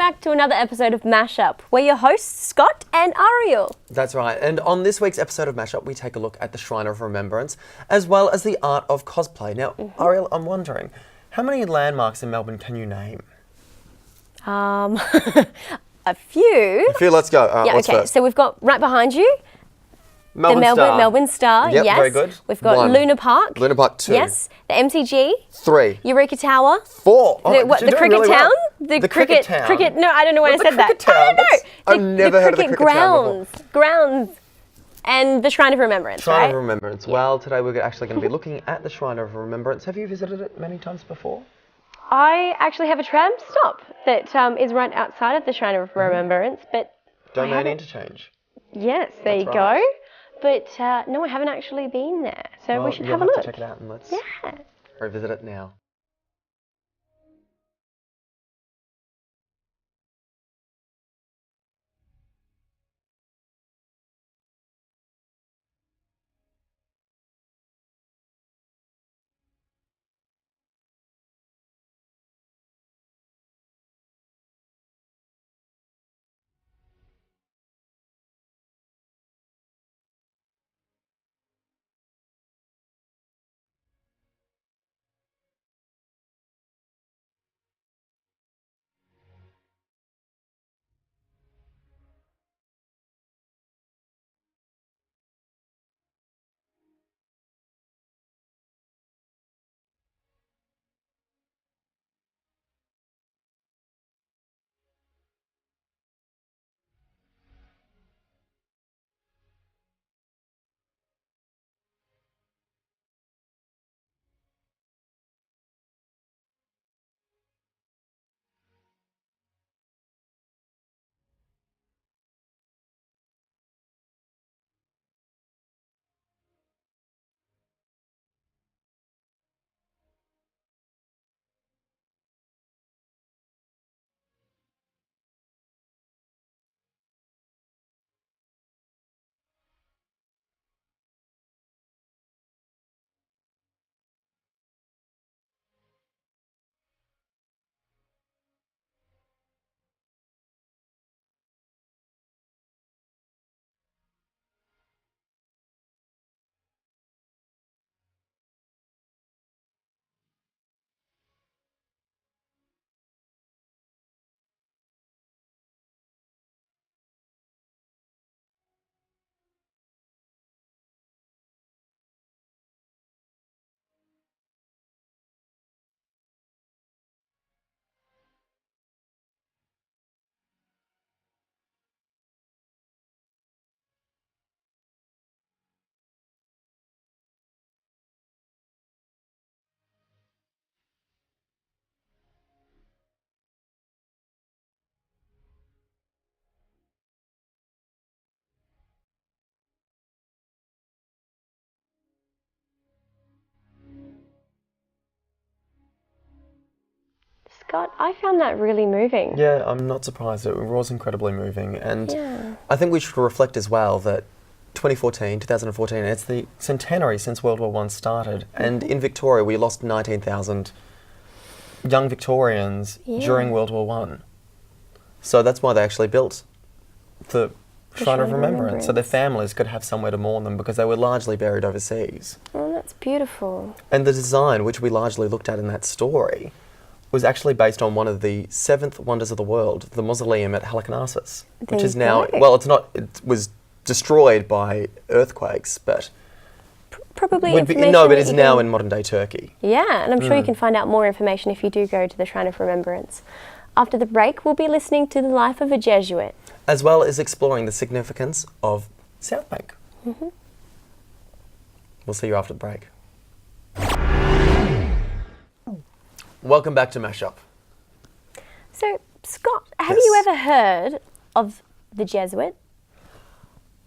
back to another episode of Mashup. We're your hosts, Scott and Ariel. That's right. And on this week's episode of Mashup, we take a look at the Shrine of Remembrance, as well as the art of cosplay. Now, Ariel, I'm wondering, how many landmarks in Melbourne can you name? A few. Let's go. Yeah, what's okay. first? So we've got right behind you, Melbourne the Star. Melbourne Star. Yep, yes. very good. We've got 1. Luna Park. Luna Park 2. Yes. The MCG. 3. Eureka Tower. 4. Oh, The you're doing cricket really town? well. The cricket town. Cricket. No, I don't know why What's I said the cricket that. I town? don't know. I've never heard of the cricket town before. Grounds. And the Shrine of Remembrance, Shrine right? of Remembrance. Well, today we're actually going to be looking at the Shrine of Remembrance. Have you visited it many times before? I actually have a tram stop that is right outside of the Shrine of Remembrance, but Domain interchange. yes, there you That's go. right. But no, I haven't actually been there, so Well, we should you'll have a look. to check it out and let's Yeah. revisit it now. Scott, I found that really moving. Yeah, I'm not surprised. It was incredibly moving. And Yeah. I think we should reflect as well that 2014, it's the centenary since World War I started. And in Victoria, we lost 19,000 young Victorians during World War I. So that's why they actually built the Shrine of Remembrance, so their families could have somewhere to mourn them because they were largely buried overseas. Oh, that's beautiful. And the design, which we largely looked at in that story, was actually based on one of the 7th wonders of the world, the mausoleum at Halicarnassus, which is now, well, it was destroyed by earthquakes, but Probably but it's now can... in modern day Turkey. Yeah, and I'm sure you can find out more information if you do go to the Shrine of Remembrance. After the break, we'll be listening to the life of a Jesuit. As well as exploring the significance of South Bank. We'll see you after the break. Welcome back to Mashup. So, Scott, have you ever heard of the Jesuit?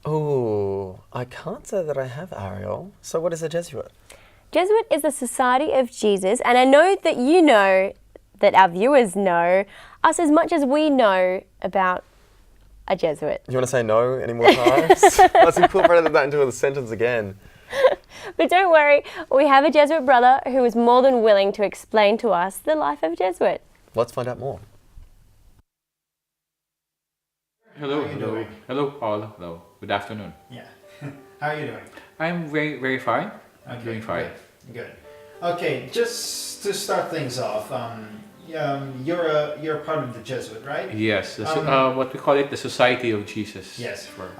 Oh, I can't say that I have, Ariel. So what is a Jesuit? Jesuit is the Society of Jesus, and I know that you know, that our viewers know, us as much as we know about a Jesuit. You want to say no any more times? Let's incorporate that into a sentence again. But don't worry, we have a Jesuit brother who is more than willing to explain to us the life of a Jesuit. Let's find out more. Hello, How are you hello, doing? hello, Paul. Hello. Good afternoon. Yeah. How are you doing? I'm very fine. I'm doing fine. Good. Good. Okay, just to start things off, you're part of the Jesuit, right? Yes, what we call it, the Society of Jesus. Yes. For,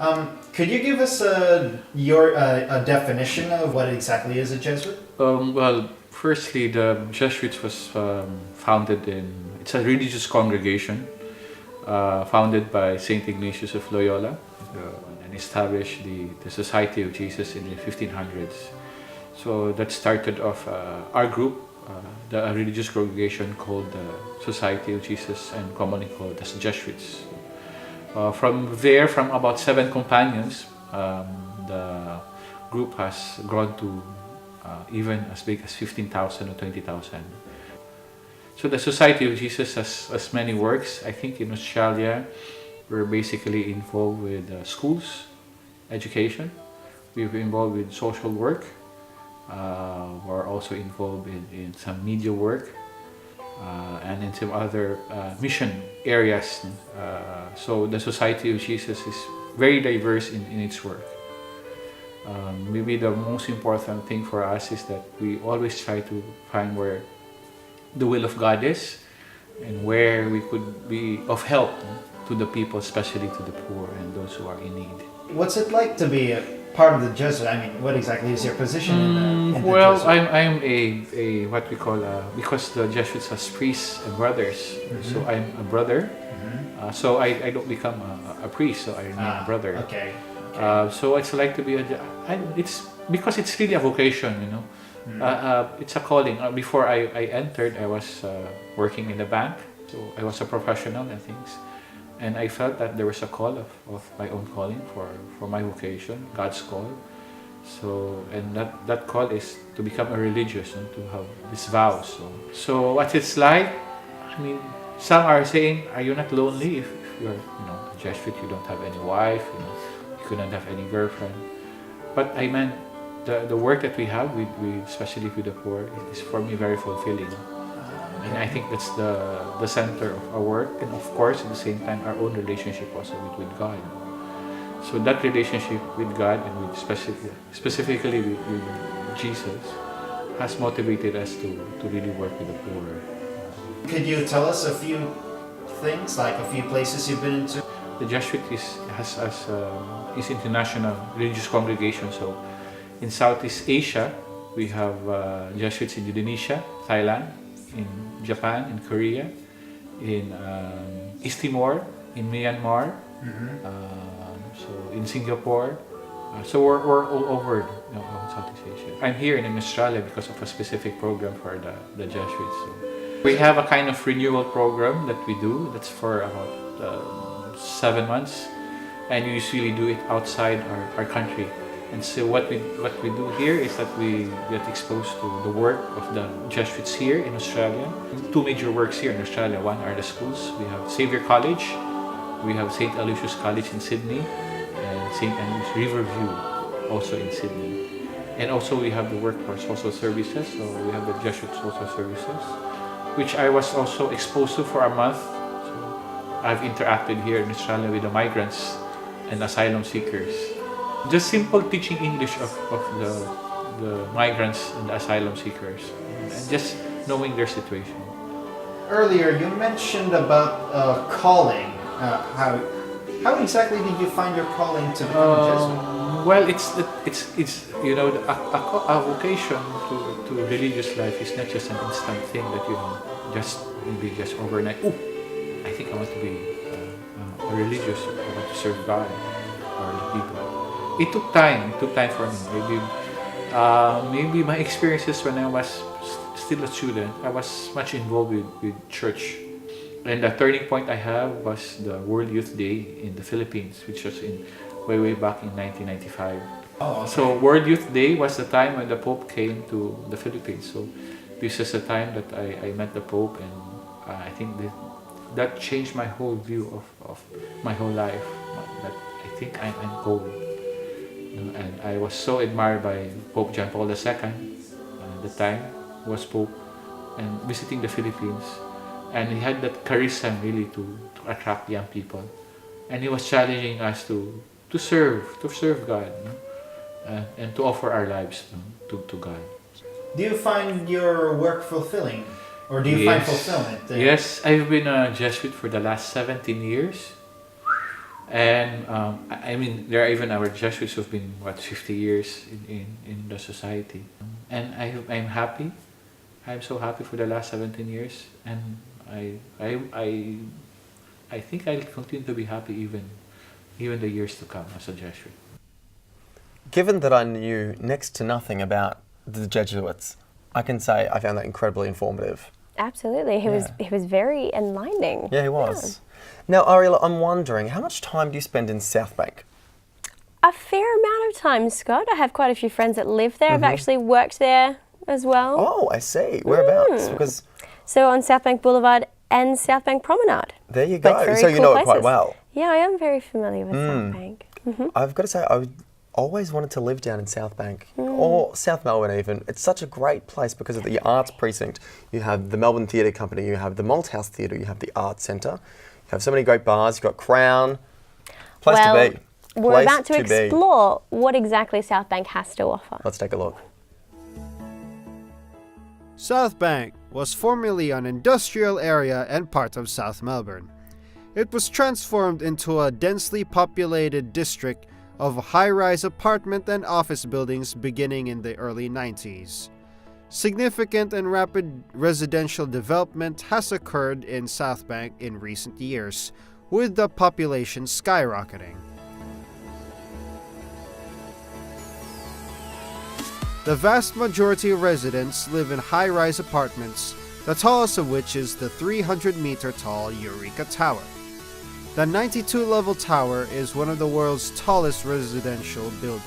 Could you give us a definition of what exactly is a Jesuit? well, firstly, the Jesuits was founded in. It's a religious congregation founded by Saint Ignatius of Loyola and established the Society of Jesus in the 1500s. So that started off our group, the religious congregation called the Society of Jesus and commonly called as Jesuits. From there, from about 7 companions, the group has grown to even as big as 15,000 or 20,000. So the Society of Jesus has many works. I think in Australia, we're basically involved with schools, education. We're involved with social work. We're also involved in some media work and in some other mission areas. So the Society of Jesus is very diverse in its work. Maybe the most important thing for us is that we always try to find where the will of God is and where we could be of help to the people, especially to the poor and those who are in need. What's it like to be a part of the Jesuit? I mean, what exactly is your position in the Well, Jesuit? I'm a what we call because the Jesuits has priests and brothers, so I'm a brother. So I don't become a priest, so I remain a brother. Okay. So it's like to be it's because it's really a vocation, you know. It's a calling. Before I entered, I was working in the bank, so I was a professional and things. And I felt that there was a call of my own calling for my vocation, God's call. So, and that call is to become a religious and to have these vows. So what it's like, I mean, some are saying, are you not lonely if you're, a Jesuit, you don't have any wife, you couldn't have any girlfriend. But I meant the work that we have, especially with the poor, is for me very fulfilling. And I think that's the center of our work, and of course at the same time our own relationship also with God. So that relationship with God and with specifically with Jesus has motivated us to really work with the poor. Could you tell us a few things, like a few places you've been into? The Jesuit is international religious congregation. So in Southeast Asia, we have Jesuits in Indonesia, Thailand, in Japan, in Korea, in East Timor, in Myanmar, so in Singapore. So we're all over Southeast Asia. I'm here in Australia because of a specific program for the Jesuits. So we have a kind of renewal program that we do. That's for about 7 months, and we usually do it outside our country. And so what we do here is that we get exposed to the work of the Jesuits here in Australia. 2 major works here in Australia. One are the schools. We have Xavier College, we have St. Aloysius College in Sydney, and St. Andrews Riverview also in Sydney. And also we have the work for social services. So we have the Jesuit social services, which I was also exposed to for a month. So I've interacted here in Australia with the migrants and asylum seekers. Just simple teaching English of the migrants and the asylum seekers, and just knowing their situation. Earlier, you mentioned about calling. How exactly did you find your calling to become a Jesuit? Well, it's a vocation to religious life is not just an instant thing that maybe just overnight. Oh, I think I want to be a religious. I want to serve God or the people. It took time. It took time for me. Maybe my experiences when I was still a student, I was much involved with church. And the turning point I have was the World Youth Day in the Philippines, which was way back in 1995. Oh, okay. So World Youth Day was the time when the Pope came to the Philippines. So this is the time that I met the Pope, and I think that changed my whole view of my whole life. That I think I'm called. And I was so admired by Pope John Paul II at the time, who was Pope, and visiting the Philippines. And he had that charisma really to attract young people. and he was challenging us to serve God, and to offer our lives to God. Do you find your work fulfilling? Or do you find fulfillment there? Yes, I've been a Jesuit for the last 17 years. And I mean, there are even our Jesuits who've been, 50 years in the society. And I'm happy. I'm so happy for the last 17 years. And I think I'll continue to be happy even the years to come as a Jesuit. Given that I knew next to nothing about the Jesuits, I can say I found that incredibly informative. Absolutely. He was very enlightening. Yeah, he was. Now, Ariella, I'm wondering, how much time do you spend in South Bank? A fair amount of time, Scott. I have quite a few friends that live there. I've actually worked there as well. Oh, I see. Whereabouts? Because So on South Bank Boulevard and South Bank Promenade. there you Both go. very So you cool know it quite places. well. Yeah, I am very familiar with South Bank. I've got to say, I always wanted to live down in South Bank or South Melbourne even. It's such a great place because of the arts precinct. You have the Melbourne Theatre Company, you have the Malthouse Theatre, you have the Arts Centre. You have so many great bars. You've got Crown. Place Well, to be. We're Place about to be. explore what exactly South Bank has to offer. Let's take a look. South Bank was formerly an industrial area and part of South Melbourne. It was transformed into a densely populated district of high-rise apartment and office buildings beginning in the early 90s. Significant and rapid residential development has occurred in South Bank in recent years, with the population skyrocketing. The vast majority of residents live in high-rise apartments, the tallest of which is the 300-meter-tall Eureka Tower. The 92-level tower is one of the world's tallest residential buildings.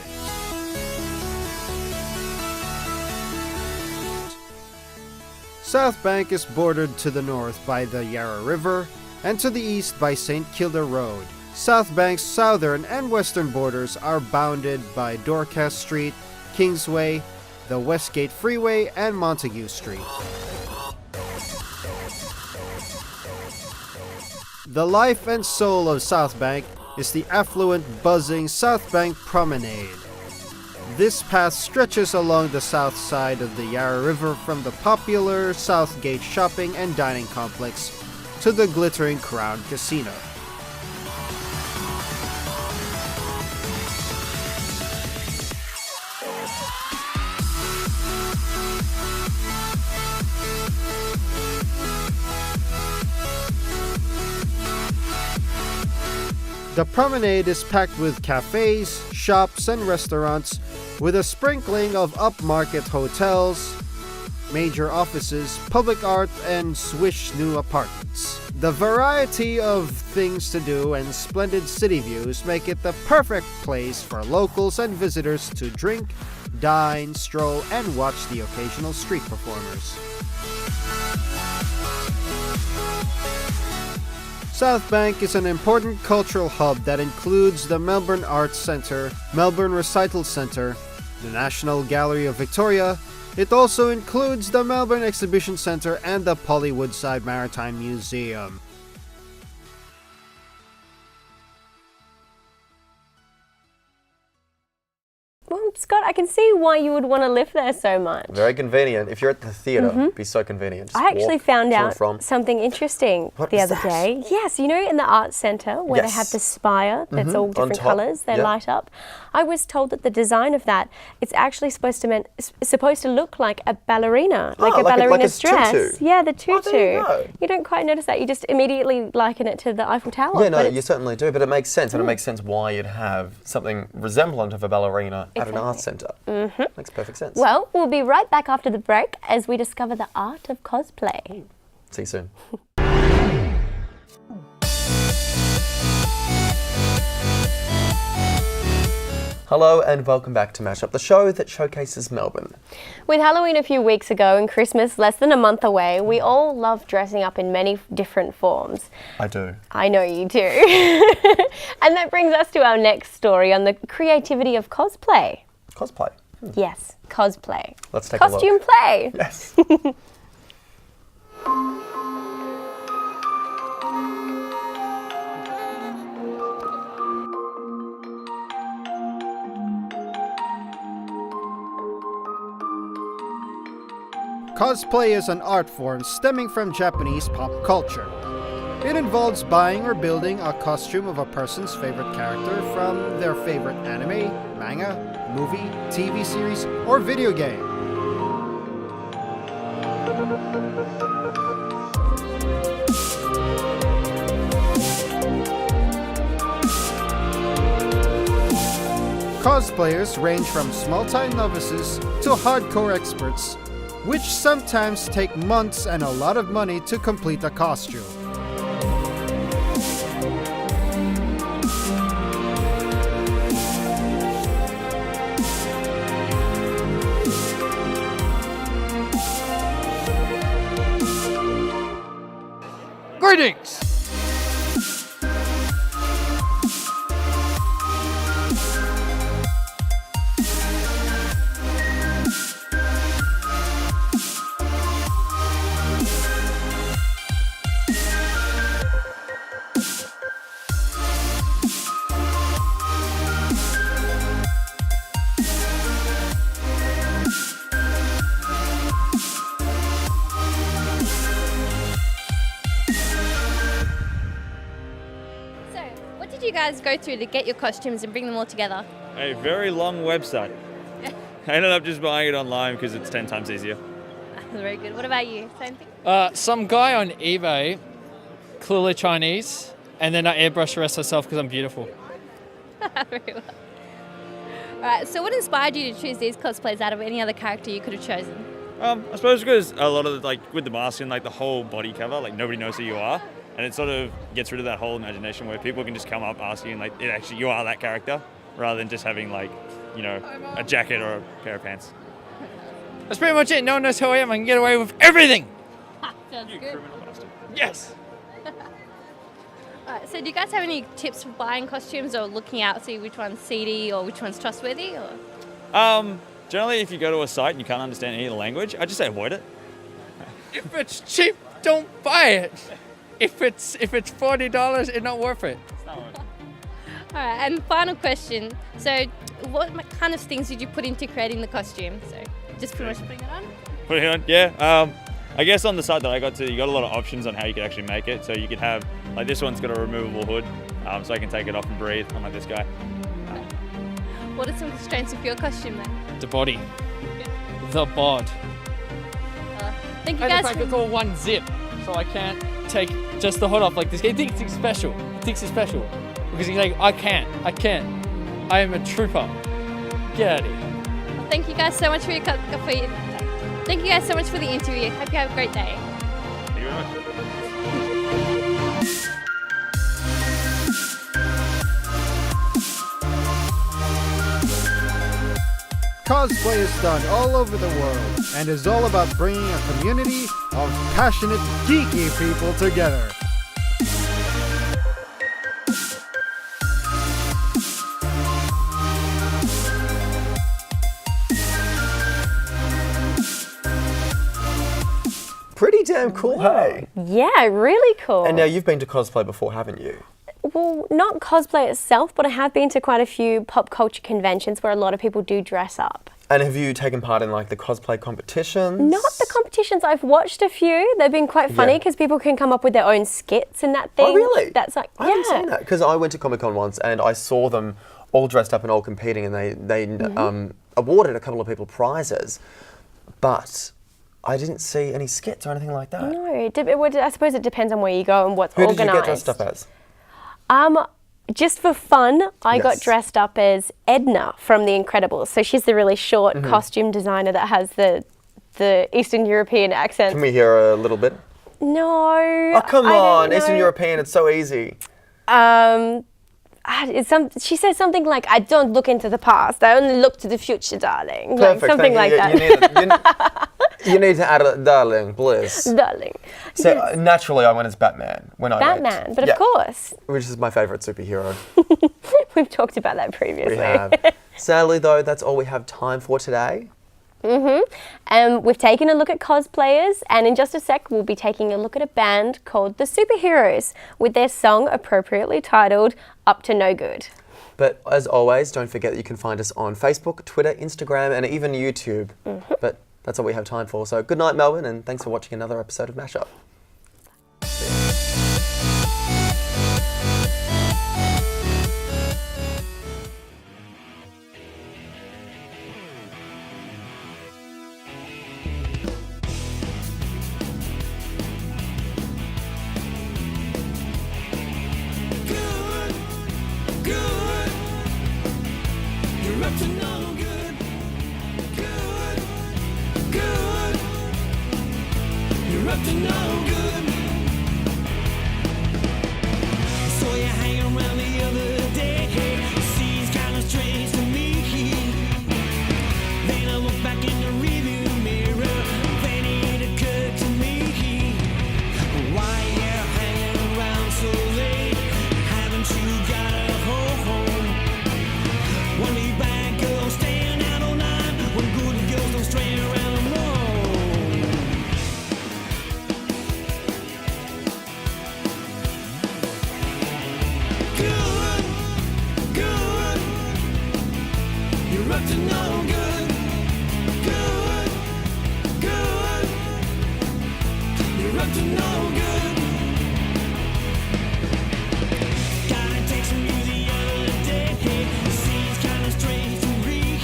South Bank is bordered to the north by the Yarra River and to the east by St. Kilda Road. South Bank's southern and western borders are bounded by Dorcas Street, Kingsway, the Westgate Freeway, and Montague Street. The life and soul of South Bank is the affluent, buzzing South Bank Promenade. This path stretches along the south side of the Yarra River from the popular Southgate shopping and dining complex to the glittering Crown Casino. The promenade is packed with cafes, shops, and restaurants, with a sprinkling of upmarket hotels, major offices, public art, and swish new apartments. The variety of things to do and splendid city views make it the perfect place for locals and visitors to drink, dine, stroll, and watch the occasional street performers. South Bank is an important cultural hub that includes the Melbourne Arts Centre, Melbourne Recital Centre, the National Gallery of Victoria. It also includes the Melbourne Exhibition Centre and the Polly Woodside Maritime Museum. Well, Scott, I can see why you would want to live there so much. Very convenient. If you're at the theatre, it'd be so convenient. Just I actually walk found to and out from. something interesting What the was other that? day. Yes, you know, in the Arts Centre where they have Yes. the spire that's all different top, colours, they yeah. light up. I was told that the design of that, it's actually supposed to look like a ballerina, like Oh, a like a ballerina's dress. tutu. Yeah, the tutu. Oh, there you go. You don't quite notice that. You just immediately liken it to the Eiffel Tower. Yeah, no, but you certainly do, but it makes sense, and it makes sense why you'd have something resemblant of a ballerina at an arts centre. Makes perfect sense. Well, we'll be right back after the break as we discover the art of cosplay. See you soon. Hello and welcome back to Mash Up, the show that showcases Melbourne. With Halloween a few weeks ago and Christmas less than a month away, we all love dressing up in many different forms. I do. I know you do. And that brings us to our next story on the creativity of cosplay. Cosplay. Yes, cosplay. Let's take a look. Costume play. Yes. Cosplay is an art form stemming from Japanese pop culture. It involves buying or building a costume of a person's favorite character from their favorite anime, manga, movie, TV series, or video game. Cosplayers range from small-time novices to hardcore experts, which sometimes take months and a lot of money to complete a costume. Greetings! So, what did you guys go through to get your costumes and bring them all together? A very long website. I ended up just buying it online because it's 10 times easier. Very good. What about you? Same thing? Some guy on eBay, clearly Chinese, and then I airbrushed the rest myself because I'm beautiful. Very well. Alright, so what inspired you to choose these cosplays out of any other character you could have chosen? I suppose because a lot of with the mask and the whole body cover, nobody knows who you are, and it sort of gets rid of that whole imagination where people can just come up, ask you, and it actually you are that character, rather than just having a jacket or a pair of pants. That's pretty much it. No one knows who I am. I can get away with everything. Sounds good. Criminal bastard. Yes. Alright, so do you guys have any tips for buying costumes or looking out, see which one's seedy or which one's trustworthy? Or? Generally, if you go to a site and you can't understand any of the language, I just say avoid it. If it's cheap, don't buy it. If it's $40, it's not worth it. Alright, and final question. So, what kind of things did you put into creating the costume? So, just pretty much putting it on? Put it on, yeah. I guess on the site that I got to, you got a lot of options on how you could actually make it. So you could have, this one's got a removable hood, so I can take it off and breathe, unlike this guy. What are some of the strengths of your costume then? The body. The bod. Thank you And the guys fact it's all one zip, so I can't take just the hood off like this. He thinks he's special. He thinks he's special. Because he's like, I can't. I am a trooper. Get out of here. Thank you guys so much for Thank you guys so much for the interview. Hope you have a great day. Thank you very much. Cosplay is done all over the world and is all about bringing a community of passionate, geeky people together. Pretty damn cool, hey? Yeah, really cool. And now you've been to cosplay before, haven't you? Well, not cosplay itself, but I have been to quite a few pop culture conventions where a lot of people do dress up. And have you taken part in the cosplay competitions? Not the competitions. I've watched a few. They've been quite funny Yeah. because people can come up with their own skits and that thing. Oh, really? That's like, I haven't yeah. seen that because I went to Comic-Con once and I saw them all dressed up and all competing, and they awarded a couple of people prizes, but I didn't see any skits or anything like that. No, I suppose it depends on where you go and what's Who organised. did you get dressed up as? Just for fun, I got Yes. dressed up as Edna from The Incredibles. So she's the really short costume designer that has the Eastern European accent. Can we hear a little bit? No. Oh, come I don't on, Eastern know. European, it's so easy. She says something like, "I don't look into the past. I only look to the future, darling." Perfect, Like something thank like you. that. You need to add a darling, bliss. Darling. So Yes. naturally I went as Batman when I went. Batman, but Yeah, of course, which is my favourite superhero. we've talked about that previously. We have. Sadly though, that's all we have time for today. We've taken a look at cosplayers, and in just a sec, we'll be taking a look at a band called the Superheroes with their song appropriately titled Up to No Good. But as always, don't forget that you can find us on Facebook, Twitter, Instagram, and even YouTube. But that's all we have time for. So good night, Melbourne, and thanks for watching another episode of Mashup. You're up to no good. Good. Good. You're up to no good. Saw you hang around the other day. Seems kinda strange to me. Then I look back in the rearview mirror. Then it occurred to me. Why you hanging around so late? Haven't you got a home? One lead bad girl staying out all night. When good girls don't stray around alone. Good, good. You're up to no good. Good, good. You're up to no good. Got a text from you the other day. Seems kinda strange to read.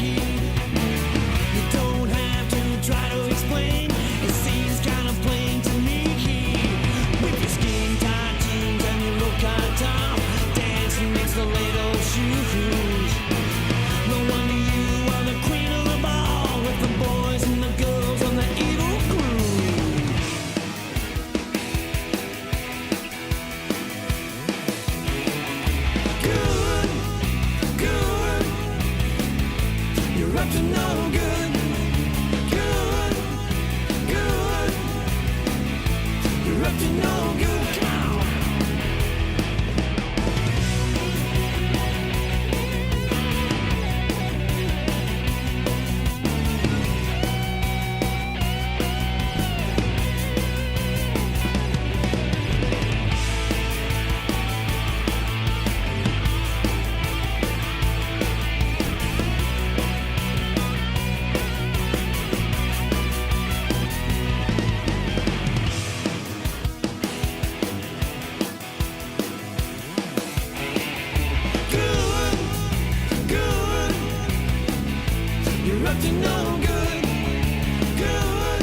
You don't have to try to explain. It seems kinda plain to me. With your skin tight jeans and your low cut top, dancing next to little shoes. No wonder you are the queen of the ball, with the boys and the girls on the evil crew. Good, good. You're up to no good. Good, good. You're up to no good. Come on. Good, good. You're up to no good. Good,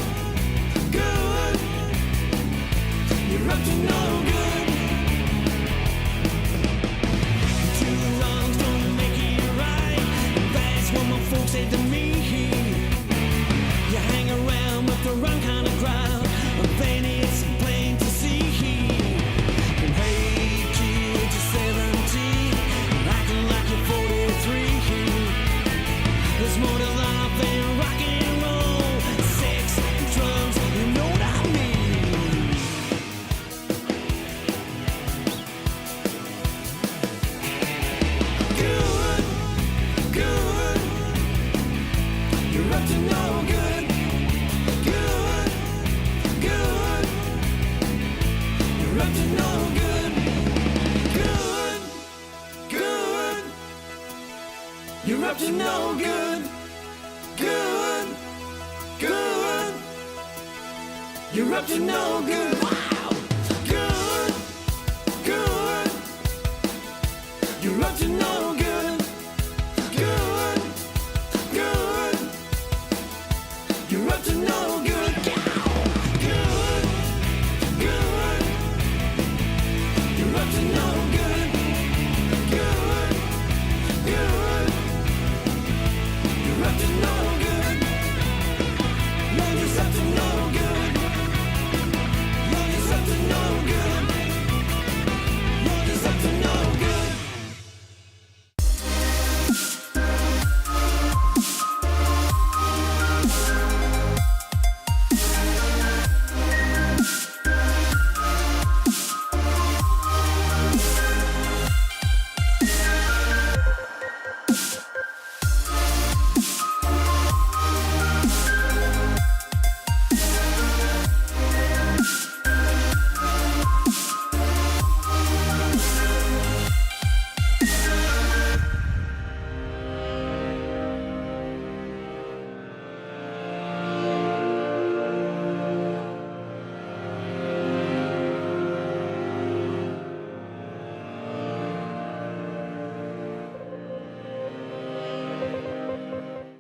good. You're up to no good. Two wrongs don't make it right. That's what my folks said to me. You hang around with the wrong kind of crowd, but then it's plain to see. And hey, kid, you're 17, acting like you're 43. There's more to life than rock and roll, sex, and drugs, you know what I mean. Good, good. You're up to no good. Good, good. You're up to no good. Good, good. You're up to no good. Good, good. You're up to no good. Wow. Good, good. You're up to no